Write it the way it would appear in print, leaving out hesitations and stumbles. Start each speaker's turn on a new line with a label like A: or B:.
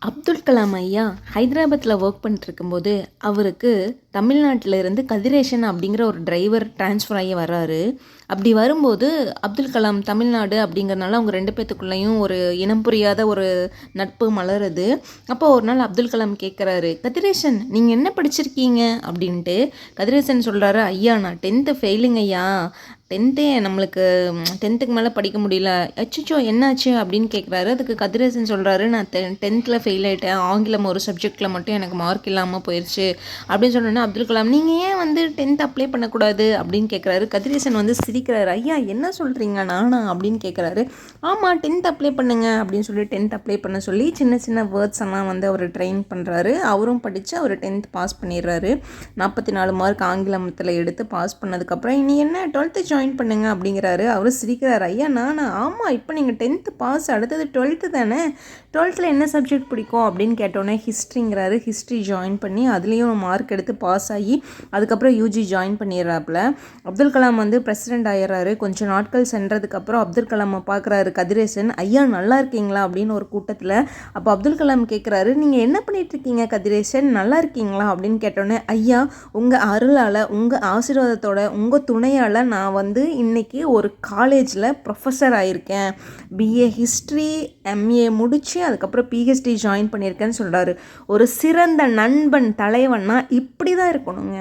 A: அப்துல் கலாம் ஐயா ஹைதராபாத்தில் ஒர்க் பண்ணிட்டுருக்கும்போது அவருக்கு தமிழ்நாட்டில் இருந்து கதிரேசன் அப்படிங்கிற ஒரு டிரைவர் ட்ரான்ஸ்ஃபர் ஆகி வர்றாரு. அப்படி வரும்போது அப்துல் கலாம் தமிழ்நாடு அப்படிங்கிறனால அவங்க 2 பேத்துக்குள்ளேயும் ஒரு இனம் புரியாத ஒரு நட்பு மலருது. அப்போ ஒரு நாள் அப்துல் கலாம் கேட்குறாரு, கதிரேசன் நீங்கள் என்ன படிச்சிருக்கீங்க அப்படின்ட்டு. கதிரேசன் சொல்கிறாரு, ஐயா நான் 10th ஃபெயிலுங்க ஐயா. 10த்தே நம்மளுக்கு 10த்துக்கு மேலே படிக்க முடியல. அச்சச்சோ என்னாச்சு அப்படின்னு கேட்குறாரு. அதுக்கு கதிரேசன் சொல்கிறாரு, நான் 10த்தில் ஃபெயில் ஆகிட்டேன். ஆங்கிலம் ஒரு சப்ஜெக்டில் மட்டும் எனக்கு மார்க் இல்லாமல் போயிடுச்சு அப்படின்னு சொன்னோன்னே அப்துல் கலாம், நீங்கள் ஏன் வந்து 10th அப்ளை பண்ணக்கூடாது அப்படின்னு கேட்குறாரு. கதிரேசன் வந்து சிரிக்கிறாரு. ஐயா என்ன சொல்கிறீங்க நானா அப்படின்னு கேட்குறாரு. ஆமாம் 10th அப்ளை பண்ணுங்க அப்படின்னு சொல்லி 10th அப்ளை பண்ண சொல்லி சின்ன சின்ன வேர்ட்ஸ் எல்லாம் வந்து அவர் ட்ரெயின் பண்ணுறாரு. அவரும் படித்து அவர் 10th பாஸ் பண்ணிடுறாரு. 44 மார்க் ஆங்கிலத்தில் எடுத்து பாஸ் பண்ணதுக்கப்புறம் இனி என்ன 12th ஜாயின் பண்ணுங்க அப்படிங்கிறாரு. அவர் சிரிக்கிறார். ஐயா நானா? ஆமாம் இப்போ நீங்கள் 10th பாஸ், அடுத்தது 12th தானே, 12th என்ன சப்ஜெக்ட் பிடிக்கும் அப்படின்னு கேட்டோன்னே ஹிஸ்ட்ரிங்கிறாரு. ஹிஸ்ட்ரி ஜாயின் பண்ணி அதுலேயும் மார்க் எடுத்து பாஸ் ஆகி அதுக்கப்புறம் யூஜி ஜாயின் பண்ணிடுறாப்புல. அப்துல் கலாம் வந்து பிரசிடெண்ட் ஆயிடுறாரு. கொஞ்சம் நாட்கள் சென்றதுக்கப்புறம் அப்துல் கலாமை பார்க்குறாரு கதிரேசன். ஐயா நல்லா இருக்கீங்களா அப்படின்னு ஒரு கூட்டத்தில். அப்போ அப்துல் கலாம் கேட்குறாரு, நீங்கள் என்ன பண்ணிகிட்ருக்கீங்க கதிரேசன், நல்லா இருக்கீங்களா அப்படின்னு கேட்டோன்னே, ஐயா உங்கள் அருளால், உங்கள் ஆசீர்வாதத்தோட, உங்கள் துணையால் நான் வந்து இன்றைக்கி ஒரு காலேஜில் ப்ரொஃபஸர் ஆகியிருக்கேன். பிஏ ஹிஸ்ட்ரி எம்ஏ முடித்து அதுக்கப்புறம் பிஹெச்டி ஜாயின் பண்ணியிருக்கேன்னு சொல்கிறாரு. ஒரு சிறந்த நண்பன் தலைவன்னா இப்படி தான் இருக்கணுங்க.